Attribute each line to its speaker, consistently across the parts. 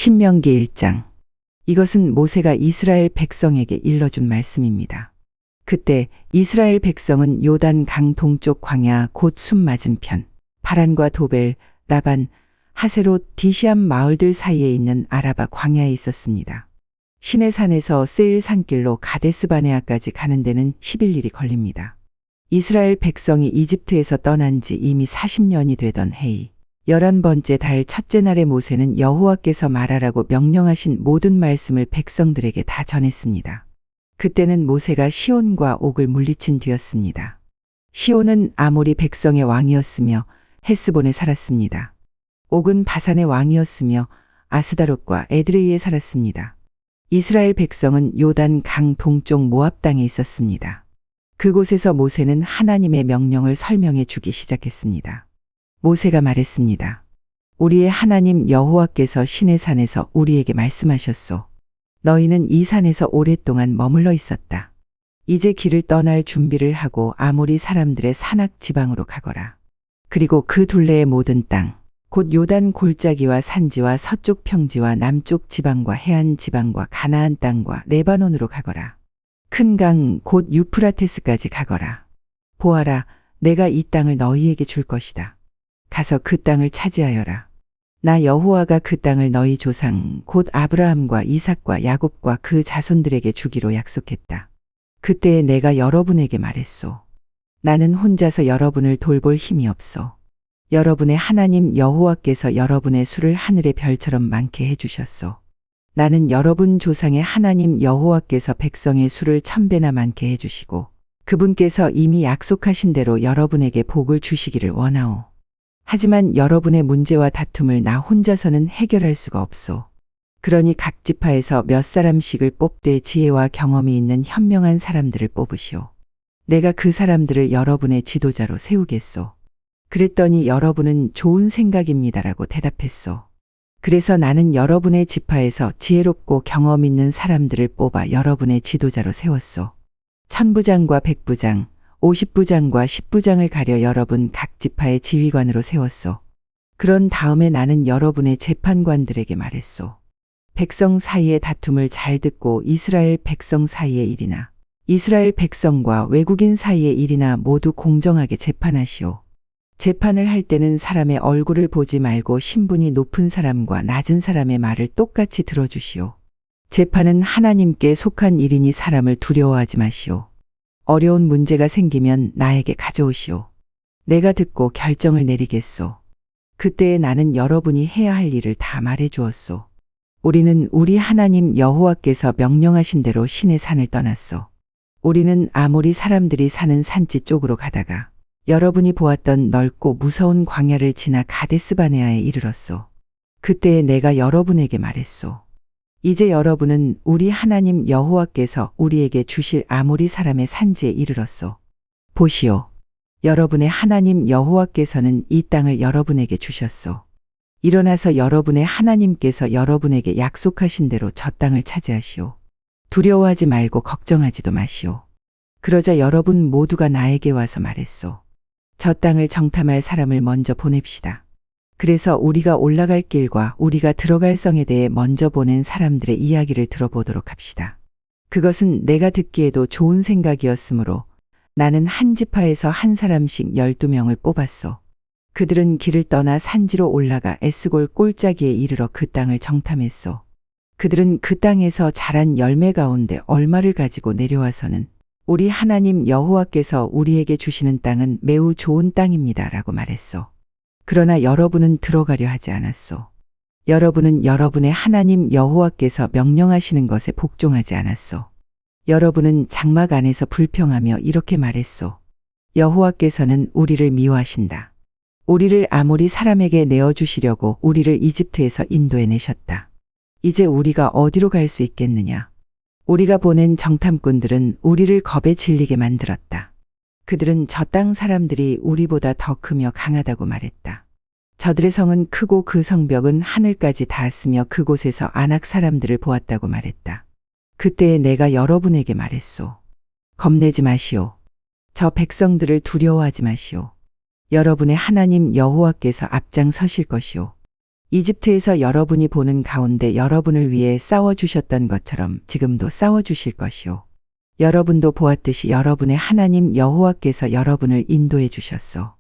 Speaker 1: 신명기 1장. 이것은 모세가 이스라엘 백성에게 일러준 말씀입니다. 그때 이스라엘 백성은 요단 강 동쪽 광야 곧 숨 맞은 편, 바란과 도벨, 라반, 하세롯, 디시암 마을들 사이에 있는 아라바 광야에 있었습니다. 시내산에서 세일 산길로 가데스 바네아까지 가는 데는 10일이 걸립니다. 이스라엘 백성이 이집트에서 떠난 지 이미 40년이 되던 해이 11번째 달 첫째 날에 모세는 여호와께서 말하라고 명령하신 모든 말씀을 백성들에게 다 전했습니다. 그때는 모세가 시온과 옥을 물리친 뒤였습니다. 시온은 아모리 백성의 왕이었으며 헤스본에 살았습니다. 옥은 바산의 왕이었으며 아스다롯과 에드레이에 살았습니다. 이스라엘 백성은 요단 강 동쪽 모압 땅에 있었습니다. 그곳에서 모세는 하나님의 명령을 설명해 주기 시작했습니다. 모세가 말했습니다. 우리의 하나님 여호와께서 시내산에서 우리에게 말씀하셨소. 너희는 이 산에서 오랫동안 머물러 있었다. 이제 길을 떠날 준비를 하고 아모리 사람들의 산악 지방으로 가거라. 그리고 그 둘레의 모든 땅, 곧 요단 골짜기와 산지와 서쪽 평지와 남쪽 지방과 해안 지방과 가나안 땅과 레바논으로 가거라. 큰 강, 곧 유프라테스까지 가거라. 보아라, 내가 이 땅을 너희에게 줄 것이다. 가서 그 땅을 차지하여라. 나 여호와가 그 땅을 너희 조상 곧 아브라함과 이삭과 야곱과 그 자손들에게 주기로 약속했다. 그때에 내가 여러분에게 말했소. 나는 혼자서 여러분을 돌볼 힘이 없소. 여러분의 하나님 여호와께서 여러분의 수를 하늘의 별처럼 많게 해주셨소. 나는 여러분 조상의 하나님 여호와께서 백성의 수를 1000배나 많게 해주시고 그분께서 이미 약속하신 대로 여러분에게 복을 주시기를 원하오. 하지만 여러분의 문제와 다툼을 나 혼자서는 해결할 수가 없소. 그러니 각 지파에서 몇 사람씩을 뽑되 지혜와 경험이 있는 현명한 사람들을 뽑으시오. 내가 그 사람들을 여러분의 지도자로 세우겠소. 그랬더니 여러분은 좋은 생각입니다라고 대답했소. 그래서 나는 여러분의 지파에서 지혜롭고 경험 있는 사람들을 뽑아 여러분의 지도자로 세웠소. 1000부장과 100부장, 50부장과 10부장을 가려 여러분 각 지파의 지휘관으로 세웠소. 그런 다음에 나는 여러분의 재판관들에게 말했소. 백성 사이의 다툼을 잘 듣고 이스라엘 백성 사이의 일이나 이스라엘 백성과 외국인 사이의 일이나 모두 공정하게 재판하시오. 재판을 할 때는 사람의 얼굴을 보지 말고 신분이 높은 사람과 낮은 사람의 말을 똑같이 들어주시오. 재판은 하나님께 속한 일이니 사람을 두려워하지 마시오. 어려운 문제가 생기면 나에게 가져오시오. 내가 듣고 결정을 내리겠소. 그때에 나는 여러분이 해야 할 일을 다 말해 주었소. 우리는 우리 하나님 여호와께서 명령하신 대로 신의 산을 떠났소. 우리는 아모리 사람들이 사는 산지 쪽으로 가다가 여러분이 보았던 넓고 무서운 광야를 지나 가데스 바네아에 이르렀소. 그때에 내가 여러분에게 말했소. 이제 여러분은 우리 하나님 여호와께서 우리에게 주실 아모리 사람의 산지에 이르렀소. 보시오. 여러분의 하나님 여호와께서는 이 땅을 여러분에게 주셨소. 일어나서 여러분의 하나님께서 여러분에게 약속하신 대로 저 땅을 차지하시오. 두려워하지 말고 걱정하지도 마시오. 그러자 여러분 모두가 나에게 와서 말했소. 저 땅을 정탐할 사람을 먼저 보냅시다. 그래서 우리가 올라갈 길과 우리가 들어갈 성에 대해 먼저 보낸 사람들의 이야기를 들어보도록 합시다. 그것은 내가 듣기에도 좋은 생각이었으므로 나는 한 지파에서 한 사람씩 12명을 뽑았소. 그들은 길을 떠나 산지로 올라가 에스골 골짜기에 이르러 그 땅을 정탐했소. 그들은 그 땅에서 자란 열매 가운데 얼마를 가지고 내려와서는 우리 하나님 여호와께서 우리에게 주시는 땅은 매우 좋은 땅입니다 라고 말했소. 그러나 여러분은 들어가려 하지 않았소. 여러분은 여러분의 하나님 여호와께서 명령하시는 것에 복종하지 않았소. 여러분은 장막 안에서 불평하며 이렇게 말했소. 여호와께서는 우리를 미워하신다. 우리를 아모리 사람에게 내어주시려고 우리를 이집트에서 인도해내셨다. 이제 우리가 어디로 갈 수 있겠느냐. 우리가 보낸 정탐꾼들은 우리를 겁에 질리게 만들었다. 그들은 저 땅 사람들이 우리보다 더 크며 강하다고 말했다. 저들의 성은 크고 그 성벽은 하늘까지 닿았으며 그곳에서 아낙 사람들을 보았다고 말했다. 그때에 내가 여러분에게 말했소. 겁내지 마시오. 저 백성들을 두려워하지 마시오. 여러분의 하나님 여호와께서 앞장서실 것이오. 이집트에서 여러분이 보는 가운데 여러분을 위해 싸워주셨던 것처럼 지금도 싸워주실 것이요. 여러분도 보았듯이 여러분의 하나님 여호와께서 여러분을 인도해 주셨소.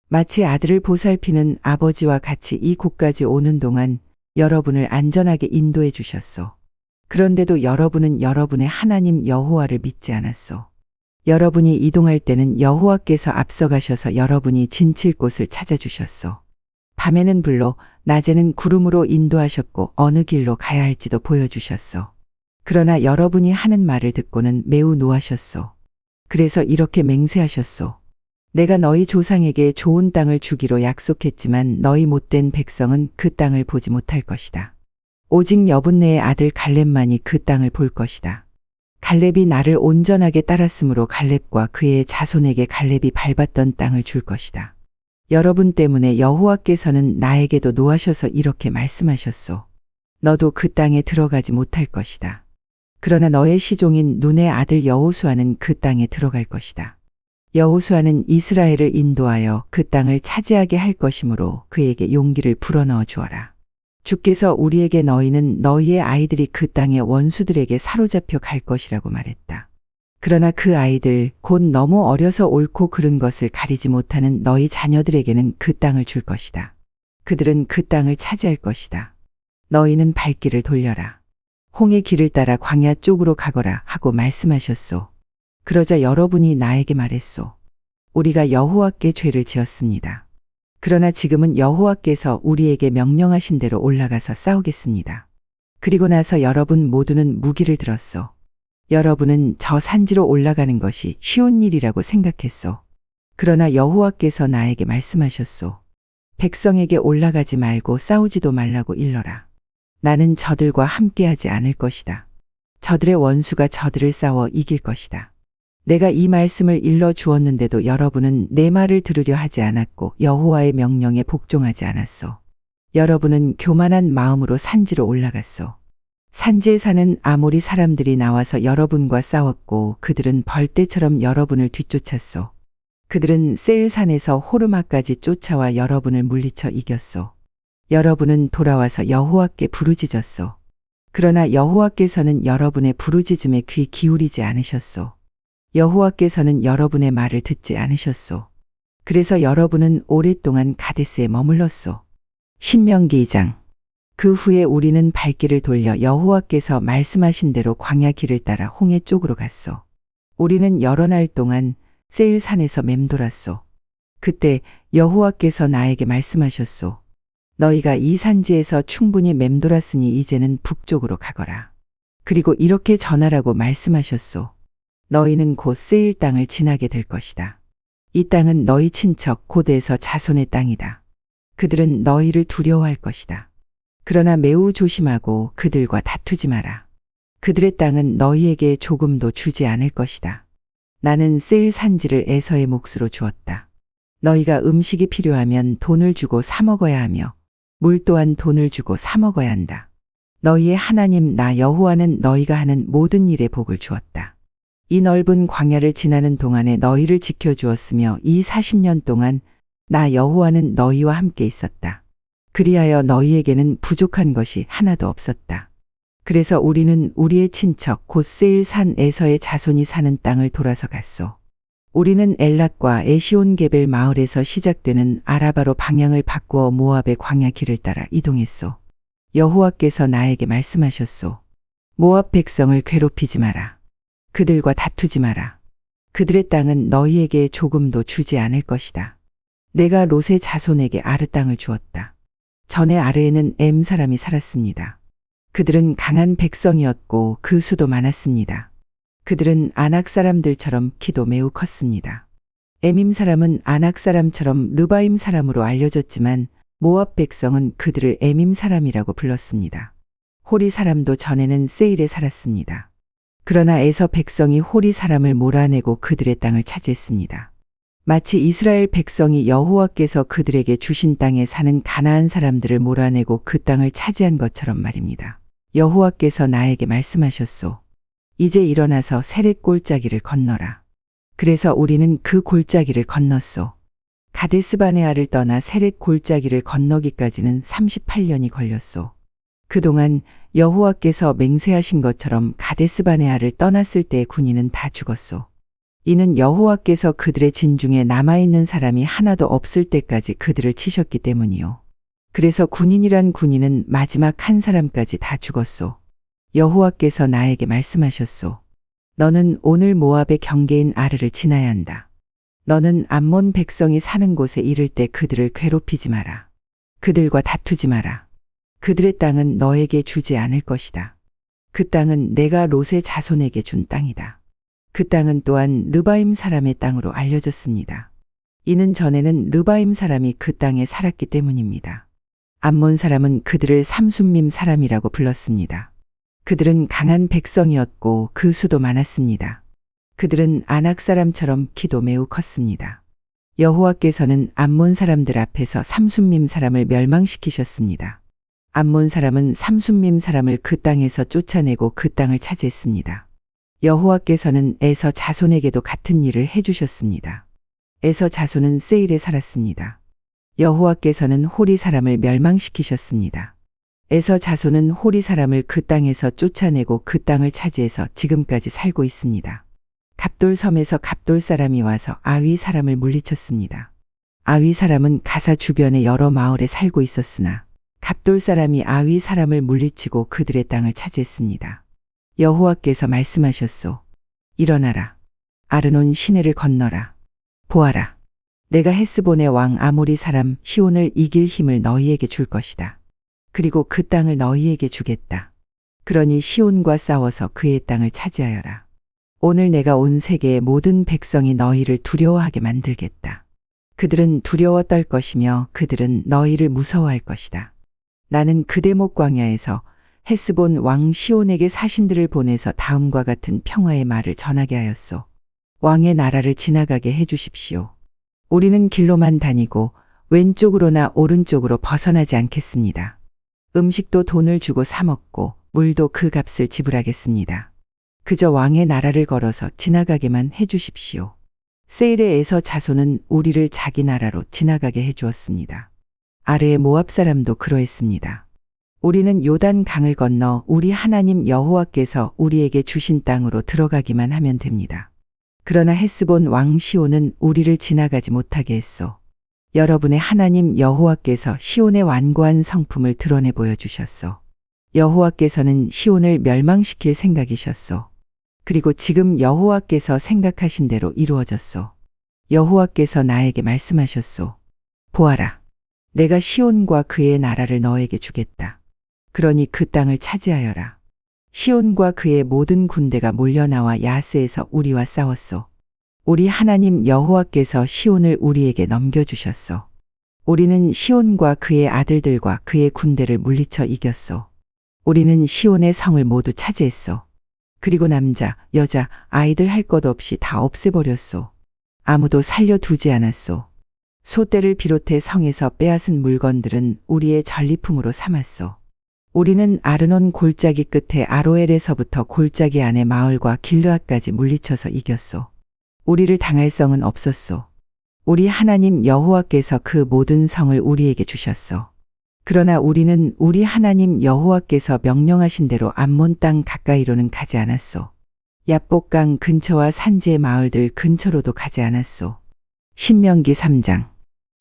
Speaker 1: 마치 아들을 보살피는 아버지와 같이 이 곳까지 오는 동안 여러분을 안전하게 인도해 주셨소. 그런데도 여러분은 여러분의 하나님 여호와를 믿지 않았소. 여러분이 이동할 때는 여호와께서 앞서가셔서 여러분이 진칠 곳을 찾아주셨소. 밤에는 불로, 낮에는 구름으로 인도하셨고 어느 길로 가야 할지도 보여주셨소. 그러나 여러분이 하는 말을 듣고는 매우 노하셨소. 그래서 이렇게 맹세하셨소. 내가 너희 조상에게 좋은 땅을 주기로 약속했지만 너희 못된 백성은 그 땅을 보지 못할 것이다. 오직 여분네의 아들 갈렙만이 그 땅을 볼 것이다. 갈렙이 나를 온전하게 따랐으므로 갈렙과 그의 자손에게 갈렙이 밟았던 땅을 줄 것이다. 여러분 때문에 여호와께서는 나에게도 노하셔서 이렇게 말씀하셨소. 너도 그 땅에 들어가지 못할 것이다. 그러나 너의 시종인 눈의 아들 여호수아는 그 땅에 들어갈 것이다. 여호수아는 이스라엘을 인도하여 그 땅을 차지하게 할 것이므로 그에게 용기를 불어넣어 주어라. 주께서 우리에게 너희는 너희의 아이들이 그 땅의 원수들에게 사로잡혀 갈 것이라고 말했다. 그러나 그 아이들 곧 너무 어려서 옳고 그른 것을 가리지 못하는 너희 자녀들에게는 그 땅을 줄 것이다. 그들은 그 땅을 차지할 것이다. 너희는 발길을 돌려라. 홍해 길을 따라 광야 쪽으로 가거라 하고 말씀하셨소. 그러자 여러분이 나에게 말했소. 우리가 여호와께 죄를 지었습니다. 그러나 지금은 여호와께서 우리에게 명령하신 대로 올라가서 싸우겠습니다. 그리고 나서 여러분 모두는 무기를 들었소. 여러분은 저 산지로 올라가는 것이 쉬운 일이라고 생각했소. 그러나 여호와께서 나에게 말씀하셨소. 백성에게 올라가지 말고 싸우지도 말라고 일러라. 나는 저들과 함께하지 않을 것이다. 저들의 원수가 저들을 싸워 이길 것이다. 내가 이 말씀을 일러 주었는데도 여러분은 내 말을 들으려 하지 않았고 여호와의 명령에 복종하지 않았소. 여러분은 교만한 마음으로 산지로 올라갔소. 산지에 사는 아모리 사람들이 나와서 여러분과 싸웠고 그들은 벌떼처럼 여러분을 뒤쫓았소. 그들은 세일산에서 호르마까지 쫓아와 여러분을 물리쳐 이겼소. 여러분은 돌아와서 여호와께 부르짖었소. 그러나 여호와께서는 여러분의 부르짖음에 귀 기울이지 않으셨소. 여호와께서는 여러분의 말을 듣지 않으셨소. 그래서 여러분은 오랫동안 가데스에 머물렀소. 신명기 2장. 그 후에 우리는 발길을 돌려 여호와께서 말씀하신 대로 광야 길을 따라 홍해 쪽으로 갔소. 우리는 여러 날 동안 세일산에서 맴돌았소. 그때 여호와께서 나에게 말씀하셨소. 너희가 이 산지에서 충분히 맴돌았으니 이제는 북쪽으로 가거라. 그리고 이렇게 전하라고 말씀하셨소. 너희는 곧 세일 땅을 지나게 될 것이다. 이 땅은 너희 친척 곧 에서 자손의 땅이다. 그들은 너희를 두려워할 것이다. 그러나 매우 조심하고 그들과 다투지 마라. 그들의 땅은 너희에게 조금도 주지 않을 것이다. 나는 세일 산지를 에서의 몫으로 주었다. 너희가 음식이 필요하면 돈을 주고 사 먹어야 하며 물 또한 돈을 주고 사 먹어야 한다. 너희의 하나님 나 여호와는 너희가 하는 모든 일에 복을 주었다. 이 넓은 광야를 지나는 동안에 너희를 지켜주었으며 이 40년 동안 나 여호와는 너희와 함께 있었다. 그리하여 너희에게는 부족한 것이 하나도 없었다. 그래서 우리는 우리의 친척 곧 세일산 에서의 자손이 사는 땅을 돌아서 갔소. 우리는 엘랏과 에시온게벨 마을에서 시작되는 아라바로 방향을 바꾸어 모압의 광야 길을 따라 이동했소. 여호와께서 나에게 말씀하셨소. 모압 백성을 괴롭히지 마라. 그들과 다투지 마라. 그들의 땅은 너희에게 조금도 주지 않을 것이다. 내가 롯의 자손에게 아르 땅을 주었다. 전에 아르에는 엠 사람이 살았습니다. 그들은 강한 백성이었고 그 수도 많았습니다. 그들은 아낙 사람들처럼 키도 매우 컸습니다. 에밈 사람은 아낙 사람처럼 르바임 사람으로 알려졌지만 모압 백성은 그들을 에밈 사람이라고 불렀습니다. 호리 사람도 전에는 세일에 살았습니다. 그러나 에서 백성이 호리 사람을 몰아내고 그들의 땅을 차지했습니다. 마치 이스라엘 백성이 여호와께서 그들에게 주신 땅에 사는 가나안 사람들을 몰아내고 그 땅을 차지한 것처럼 말입니다. 여호와께서 나에게 말씀하셨소. 이제 일어나서 세렛 골짜기를 건너라. 그래서 우리는 그 골짜기를 건넜소. 가데스바네아를 떠나 세렛 골짜기를 건너기까지는 38년이 걸렸소. 그동안 여호와께서 맹세하신 것처럼 가데스바네아를 떠났을 때의 군인은 다 죽었소. 이는 여호와께서 그들의 진중에 남아있는 사람이 하나도 없을 때까지 그들을 치셨기 때문이요. 그래서 군인이란 군인은 마지막 한 사람까지 다 죽었소. 여호와께서 나에게 말씀하셨소. 너는 오늘 모압의 경계인 아르를 지나야 한다. 너는 암몬 백성이 사는 곳에 이를 때 그들을 괴롭히지 마라. 그들과 다투지 마라. 그들의 땅은 너에게 주지 않을 것이다. 그 땅은 내가 롯의 자손에게 준 땅이다. 그 땅은 또한 르바임 사람의 땅으로 알려졌습니다. 이는 전에는 르바임 사람이 그 땅에 살았기 때문입니다. 암몬 사람은 그들을 삼순밈 사람이라고 불렀습니다. 그들은 강한 백성이었고 그 수도 많았습니다. 그들은 아낙 사람처럼 키도 매우 컸습니다. 여호와께서는 암몬 사람들 앞에서 삼순밈 사람을 멸망시키셨습니다. 암몬 사람은 삼순밈 사람을 그 땅에서 쫓아내고 그 땅을 차지했습니다. 여호와께서는 에서 자손에게도 같은 일을 해주셨습니다. 에서 자손은 세일에 살았습니다. 여호와께서는 호리 사람을 멸망시키셨습니다. 에서 자손은 호리 사람을 그 땅에서 쫓아내고 그 땅을 차지해서 지금까지 살고 있습니다. 갑돌 섬에서 갑돌 사람이 와서 아위 사람을 물리쳤습니다. 아위 사람은 가사 주변의 여러 마을에 살고 있었으나 갑돌 사람이 아위 사람을 물리치고 그들의 땅을 차지했습니다. 여호와께서 말씀하셨소. 일어나라. 아르논 시내를 건너라. 보아라. 내가 헤스본의 왕 아모리 사람 시온을 이길 힘을 너희에게 줄 것이다. 그리고 그 땅을 너희에게 주겠다. 그러니 시온과 싸워서 그의 땅을 차지하여라. 오늘 내가 온 세계의 모든 백성이 너희를 두려워하게 만들겠다. 그들은 두려워 떨 것이며 그들은 너희를 무서워할 것이다. 나는 그대목 광야에서 헤스본 왕 시온에게 사신들을 보내서 다음과 같은 평화의 말을 전하게 하였소. 왕의 나라를 지나가게 해주십시오. 우리는 길로만 다니고 왼쪽으로나 오른쪽으로 벗어나지 않겠습니다. 음식도 돈을 주고 사 먹고 물도 그 값을 지불하겠습니다. 그저 왕의 나라를 걸어서 지나가게만 해주십시오. 세일의 에서 자손은 우리를 자기 나라로 지나가게 해주었습니다. 아르의 모압 사람도 그러했습니다. 우리는 요단 강을 건너 우리 하나님 여호와께서 우리에게 주신 땅으로 들어가기만 하면 됩니다. 그러나 헤스본 왕 시온은 우리를 지나가지 못하게 했소. 여러분의 하나님 여호와께서 시온의 완고한 성품을 드러내 보여주셨소. 여호와께서는 시온을 멸망시킬 생각이셨소. 그리고 지금 여호와께서 생각하신 대로 이루어졌소. 여호와께서 나에게 말씀하셨소. 보아라. 내가 시온과 그의 나라를 너에게 주겠다. 그러니 그 땅을 차지하여라. 시온과 그의 모든 군대가 몰려나와 야스에서 우리와 싸웠소. 우리 하나님 여호와께서 시온을 우리에게 넘겨주셨소. 우리는 시온과 그의 아들들과 그의 군대를 물리쳐 이겼소. 우리는 시온의 성을 모두 차지했소. 그리고 남자, 여자, 아이들 할 것 없이 다 없애버렸소. 아무도 살려두지 않았소. 소떼를 비롯해 성에서 빼앗은 물건들은 우리의 전리품으로 삼았소. 우리는 아르논 골짜기 끝에 아로엘에서부터 골짜기 안의 마을과 길르앗까지 물리쳐서 이겼소. 우리를 당할 성은 없었소. 우리 하나님 여호와께서 그 모든 성을 우리에게 주셨소. 그러나 우리는 우리 하나님 여호와께서 명령하신 대로 암몬 땅 가까이로는 가지 않았소. 얍복강 근처와 산지의 마을들 근처로도 가지 않았소. 신명기 3장.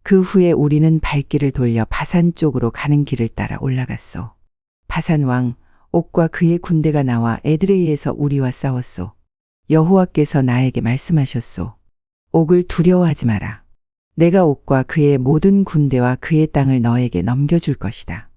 Speaker 1: 그 후에 우리는 발길을 돌려 바산 쪽으로 가는 길을 따라 올라갔소. 바산 왕 옥과 그의 군대가 나와 에드레이에서 우리와 싸웠소. 여호와께서 나에게 말씀하셨소. 옥을 두려워하지 마라. 내가 옥과 그의 모든 군대와 그의 땅을 너에게 넘겨줄 것이다.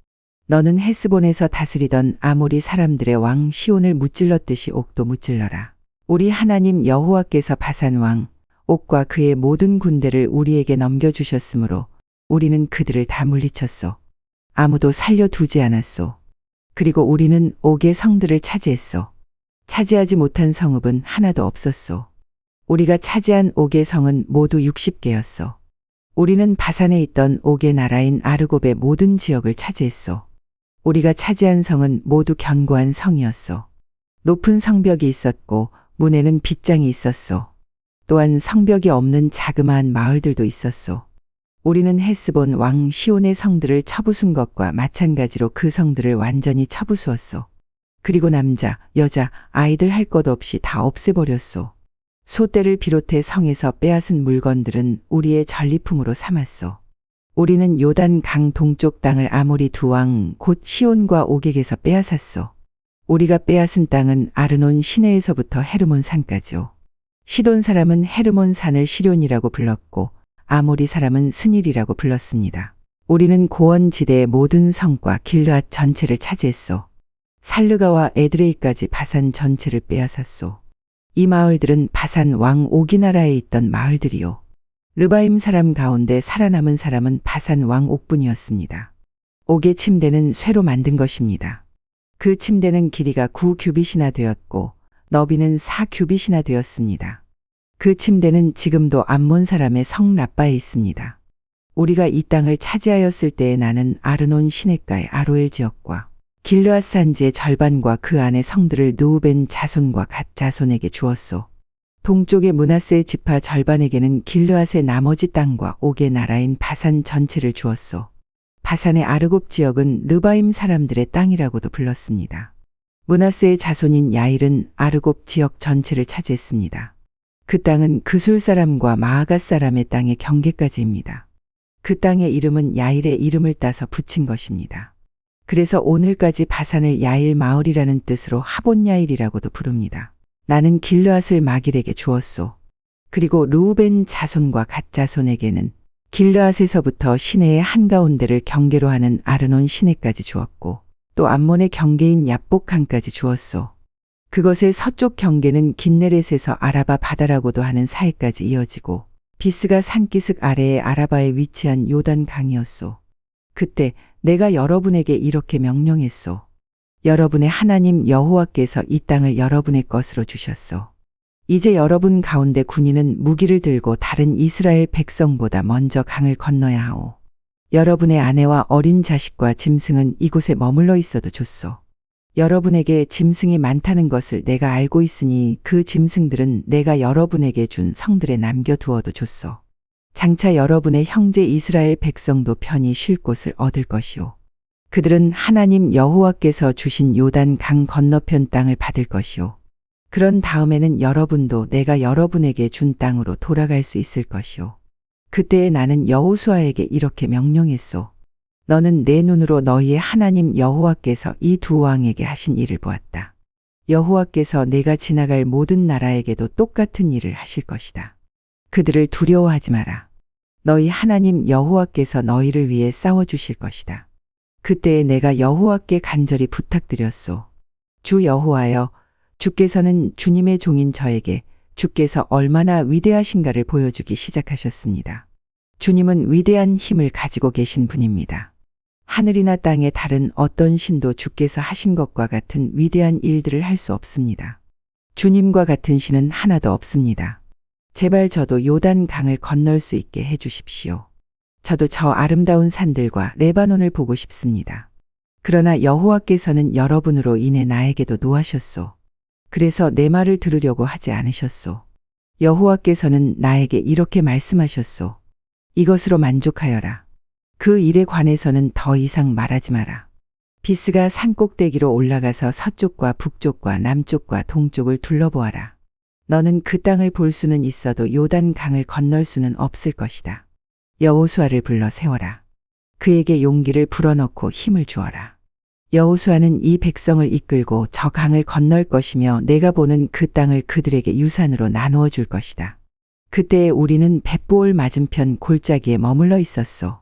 Speaker 1: 너는 헤스본에서 다스리던 아모리 사람들의 왕 시온을 무찔렀듯이 옥도 무찔러라. 우리 하나님 여호와께서 바산 왕 옥과 그의 모든 군대를 우리에게 넘겨주셨으므로 우리는 그들을 다 물리쳤소. 아무도 살려두지 않았소. 그리고 우리는 옥의 성들을 차지했소. 차지하지 못한 성읍은 하나도 없었소. 우리가 차지한 옥의 성은 모두 60개였소. 우리는 바산에 있던 옥의 나라인 아르곱의 모든 지역을 차지했소. 우리가 차지한 성은 모두 견고한 성이었소. 높은 성벽이 있었고 문에는 빗장이 있었소. 또한 성벽이 없는 자그마한 마을들도 있었소. 우리는 헤스본 왕 시온의 성들을 쳐부순 것과 마찬가지로 그 성들을 완전히 쳐부수었소. 그리고 남자, 여자, 아이들 할 것 없이 다 없애버렸소. 소떼를 비롯해 성에서 빼앗은 물건들은 우리의 전리품으로 삼았소. 우리는 요단 강 동쪽 땅을 아모리 두 왕 곧 시온과 오객에서 빼앗았소. 우리가 빼앗은 땅은 아르논 시내에서부터 헤르몬 산까지요. 시돈 사람은 헤르몬 산을 시련이라고 불렀고 아모리 사람은 스닐이라고 불렀습니다. 우리는 고원지대의 모든 성과 길르앗 전체를 차지했소. 살르가와 에드레이까지 바산 전체를 빼앗았소. 이 마을들은 바산 왕 오기 나라에 있던 마을들이요. 르바임 사람 가운데 살아남은 사람은 바산 왕 옥뿐이었습니다. 옥의 침대는 쇠로 만든 것입니다. 그 침대는 길이가 9규빗이나 되었고 너비는 4규빗이나 되었습니다. 그 침대는 지금도 암몬 사람의 성 라빠에 있습니다. 우리가 이 땅을 차지하였을 때에 나는 아르논 시냇가의 아로엘 지역과 길르앗 산지의 절반과 그 안의 성들을 느우벤 자손과 갓 자손에게 주었소. 동쪽의 므낫세 지파 절반에게는 길르앗의 나머지 땅과 옥의 나라인 바산 전체를 주었소. 바산의 아르곱 지역은 르바임 사람들의 땅이라고도 불렀습니다. 므낫세의 자손인 야일은 아르곱 지역 전체를 차지했습니다. 그 땅은 그술 사람과 마아갓 사람의 땅의 경계까지입니다. 그 땅의 이름은 야일의 이름을 따서 붙인 것입니다. 그래서 오늘까지 바산을 야일 마을이라는 뜻으로 하본 야일이라고도 부릅니다. 나는 길르앗을 마길에게 주었소. 그리고 르우벤 자손과 갓 자손에게는 길르앗에서부터 시내의 한가운데를 경계로 하는 아르논 시내까지 주었고 또 암몬의 경계인 야복강까지 주었소. 그것의 서쪽 경계는 긴네렛에서 아라바 바다라고도 하는 사해까지 이어지고 비스가 산기슭 아래의 아라바에 위치한 요단 강이었소. 그때 내가 여러분에게 이렇게 명령했소. 여러분의 하나님 여호와께서 이 땅을 여러분의 것으로 주셨소. 이제 여러분 가운데 군인은 무기를 들고 다른 이스라엘 백성보다 먼저 강을 건너야 하오. 여러분의 아내와 어린 자식과 짐승은 이곳에 머물러 있어도 좋소. 여러분에게 짐승이 많다는 것을 내가 알고 있으니 그 짐승들은 내가 여러분에게 준 성들에 남겨두어도 좋소. 장차 여러분의 형제 이스라엘 백성도 편히 쉴 곳을 얻을 것이오. 그들은 하나님 여호와께서 주신 요단 강 건너편 땅을 받을 것이오. 그런 다음에는 여러분도 내가 여러분에게 준 땅으로 돌아갈 수 있을 것이오. 그때에 나는 여호수아에게 이렇게 명령했소. 너는 내 눈으로 너희의 하나님 여호와께서 이 두 왕에게 하신 일을 보았다. 여호와께서 내가 지나갈 모든 나라에게도 똑같은 일을 하실 것이다. 그들을 두려워하지 마라. 너희 하나님 여호와께서 너희를 위해 싸워주실 것이다. 그때에 내가 여호와께 간절히 부탁드렸소. 주 여호와여, 주께서는 주님의 종인 저에게 주께서 얼마나 위대하신가를 보여주기 시작하셨습니다. 주님은 위대한 힘을 가지고 계신 분입니다. 하늘이나 땅의 다른 어떤 신도 주께서 하신 것과 같은 위대한 일들을 할 수 없습니다. 주님과 같은 신은 하나도 없습니다. 제발 저도 요단 강을 건널 수 있게 해 주십시오. 저도 저 아름다운 산들과 레바논을 보고 싶습니다. 그러나 여호와께서는 여러분으로 인해 나에게도 노하셨소. 그래서 내 말을 들으려고 하지 않으셨소. 여호와께서는 나에게 이렇게 말씀하셨소. 이것으로 만족하여라. 그 일에 관해서는 더 이상 말하지 마라. 비스가 산 꼭대기로 올라가서 서쪽과 북쪽과 남쪽과 동쪽을 둘러보아라. 너는 그 땅을 볼 수는 있어도 요단 강을 건널 수는 없을 것이다. 여호수아를 불러 세워라. 그에게 용기를 불어넣고 힘을 주어라. 여호수아는 이 백성을 이끌고 저 강을 건널 것이며 내가 보는 그 땅을 그들에게 유산으로 나누어 줄 것이다. 그때에 우리는 벳보올 맞은편 골짜기에 머물러 있었소.